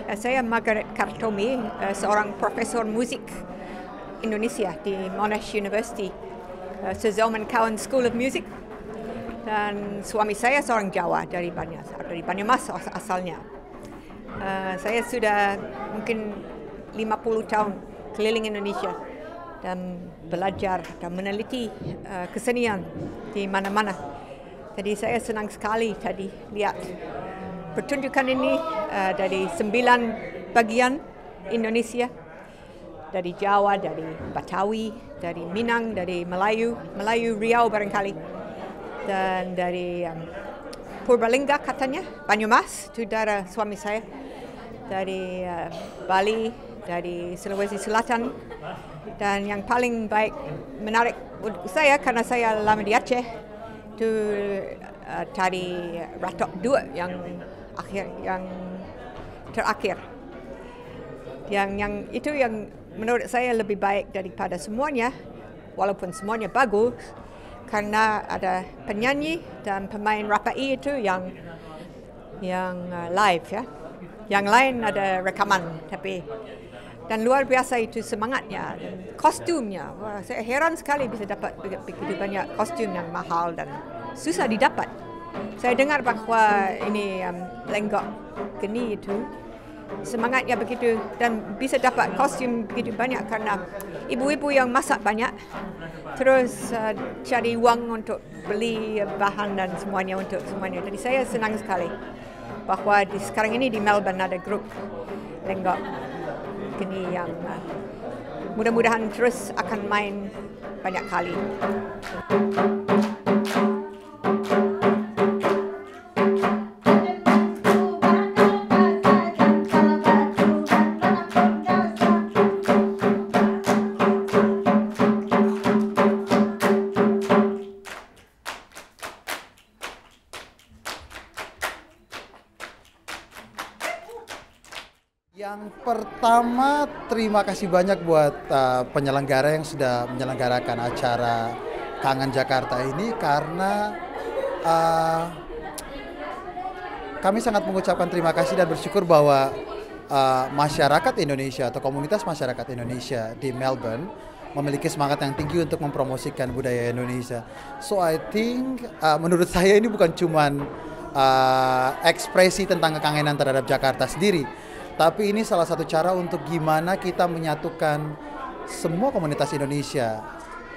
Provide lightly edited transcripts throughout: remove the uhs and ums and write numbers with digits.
Saya Margaret Kartomi, seorang profesor musik Indonesia di Monash University, Sir Zalman Cowen School of Music. Dan suami saya seorang Jawa dari Banyumas asalnya. Saya sudah mungkin 50 tahun keliling Indonesia dan belajar dan meneliti kesenian di mana-mana. Jadi saya senang sekali tadi lihat pertunjukan ini dari 9 bagian Indonesia, dari Jawa, dari Betawi, dari Minang, dari Melayu Riau barangkali, dan dari Purbalingga katanya, Banyumas, itu daerah suami saya, dari Bali, dari Sulawesi Selatan, dan yang paling menarik untuk saya karena saya lama di Aceh, itu tari Ratok 2 yang terakhir. Yang itu yang menurut saya lebih baik daripada semuanya, walaupun semuanya bagus, karena ada penyanyi dan pemain rapai itu yang live ya. Yang lain ada rekaman, dan luar biasa itu semangatnya dan kostumnya. Wah, saya heran sekali bisa dapat begitu banyak kostum yang mahal dan susah didapat. Saya dengar bahwa ini lenggok geni itu semangatnya begitu dan bisa dapat kostum begitu banyak karena ibu-ibu yang masak banyak, terus cari uang untuk beli bahan dan semuanya untuk semuanya. Jadi saya senang sekali bahwa sekarang ini di Melbourne ada grup lenggok geni yang mudah-mudahan terus akan main banyak kali. Yang pertama, terima kasih banyak buat penyelenggara yang sudah menyelenggarakan acara Kangen Jakarta ini, karena kami sangat mengucapkan terima kasih dan bersyukur bahwa masyarakat Indonesia atau komunitas masyarakat Indonesia di Melbourne memiliki semangat yang tinggi untuk mempromosikan budaya Indonesia. So I think menurut saya ini bukan cuman ekspresi tentang kekangenan terhadap Jakarta sendiri, tapi ini salah satu cara untuk gimana kita menyatukan semua komunitas Indonesia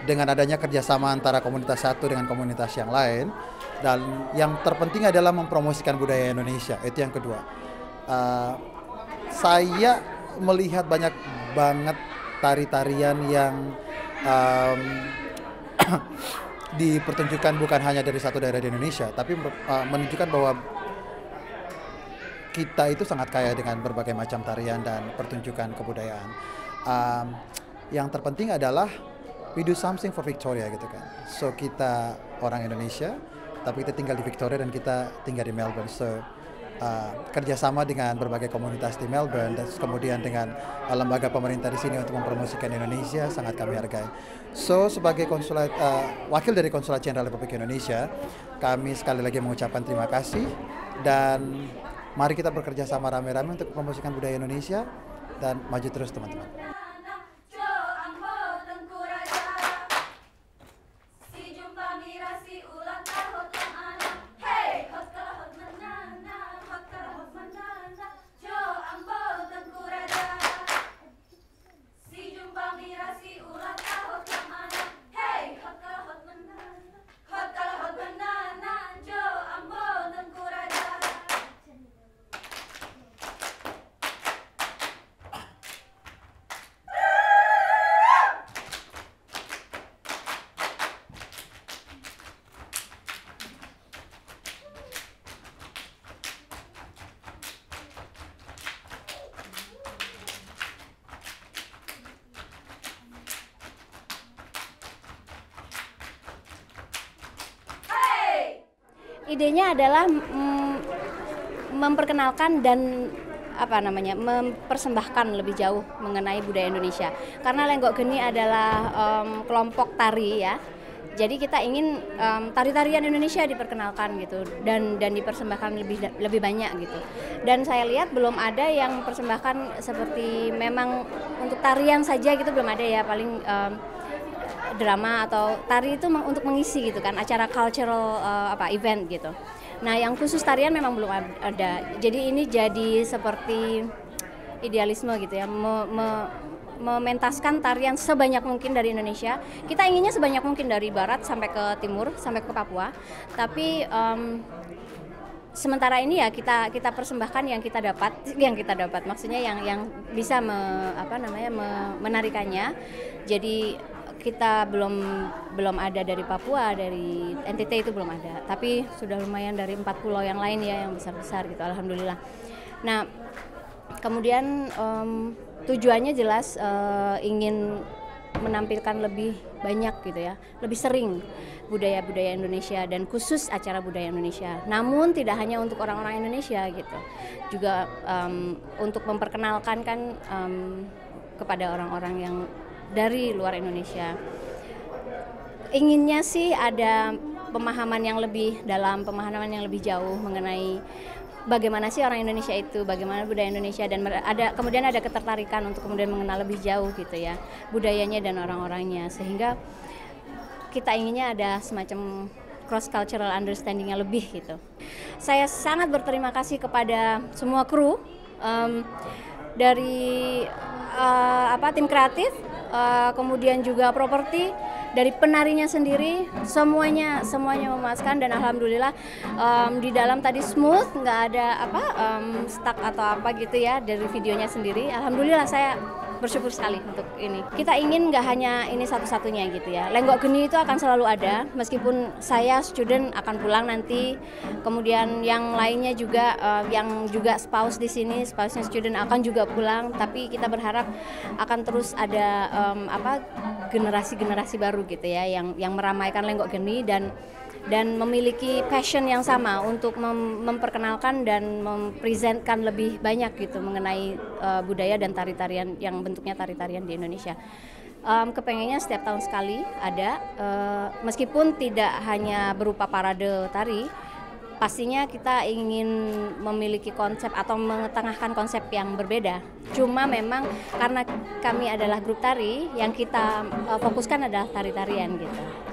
dengan adanya kerjasama antara komunitas satu dengan komunitas yang lain. Dan yang terpenting adalah mempromosikan budaya Indonesia, itu yang kedua. Saya melihat banyak banget tari-tarian yang dipertunjukkan bukan hanya dari satu daerah di Indonesia, tapi menunjukkan bahwa kita itu sangat kaya dengan berbagai macam tarian dan pertunjukan kebudayaan. Yang terpenting adalah we do something for Victoria gitu kan. So kita orang Indonesia, tapi kita tinggal di Victoria dan kita tinggal di Melbourne. So kerjasama dengan berbagai komunitas di Melbourne dan kemudian dengan lembaga pemerintah di sini untuk mempromosikan Indonesia sangat kami hargai. So sebagai wakil dari Konsulat Jenderal Republik Indonesia, kami sekali lagi mengucapkan terima kasih dan mari kita bekerja sama rame-rame untuk promosikan budaya Indonesia dan maju terus teman-teman. Idenya adalah memperkenalkan dan mempersembahkan lebih jauh mengenai budaya Indonesia. Karena Lenggok Geni adalah kelompok tari ya. Jadi kita ingin tari-tarian Indonesia diperkenalkan gitu dan dipersembahkan lebih banyak gitu. Dan saya lihat belum ada yang persembahkan seperti memang untuk tarian saja gitu, belum ada ya, paling drama atau tari itu untuk mengisi gitu kan acara cultural event gitu. Nah, yang khusus tarian memang belum ada. Jadi ini jadi seperti idealisme gitu ya, mementaskan tarian sebanyak mungkin dari Indonesia. Kita inginnya sebanyak mungkin dari barat sampai ke timur, sampai ke Papua. Tapi sementara ini ya kita persembahkan yang kita dapat. Maksudnya yang bisa menarikannya. Jadi kita belum ada dari Papua, dari NTT itu belum ada. Tapi sudah lumayan dari 4 pulau yang lain ya, yang besar-besar gitu, alhamdulillah. Nah, kemudian tujuannya jelas ingin menampilkan lebih banyak gitu ya, lebih sering budaya-budaya Indonesia dan khusus acara budaya Indonesia. Namun tidak hanya untuk orang-orang Indonesia gitu, juga untuk memperkenalkan kan kepada orang-orang yang dari luar Indonesia. Inginnya sih ada pemahaman yang lebih dalam, pemahaman yang lebih jauh mengenai bagaimana sih orang Indonesia itu, bagaimana budaya Indonesia, dan kemudian ada ketertarikan untuk kemudian mengenal lebih jauh gitu ya budayanya dan orang-orangnya, sehingga kita inginnya ada semacam cross cultural understanding yang lebih gitu. Saya sangat berterima kasih kepada semua kru dari tim kreatif, kemudian juga properti, dari penarinya sendiri, semuanya memuaskan, dan alhamdulillah di dalam tadi smooth, nggak ada stuck atau apa gitu ya dari videonya sendiri. Alhamdulillah saya bersyukur sekali untuk ini. Kita ingin nggak hanya ini satu-satunya gitu ya. Lenggok geni itu akan selalu ada, meskipun saya student akan pulang nanti, kemudian yang lainnya juga yang juga spouse di sini, spouse-nya student akan juga pulang, tapi kita berharap akan terus ada generasi-generasi baru gitu ya yang meramaikan lenggok geni dan memiliki passion yang sama untuk memperkenalkan dan mempresentkan lebih banyak gitu mengenai budaya dan tari-tarian yang bentuknya tari-tarian di Indonesia. Kepengennya setiap tahun sekali ada, meskipun tidak hanya berupa parade tari, pastinya kita ingin memiliki konsep atau mengetengahkan konsep yang berbeda. Cuma memang karena kami adalah grup tari, yang kita fokuskan adalah tari-tarian gitu.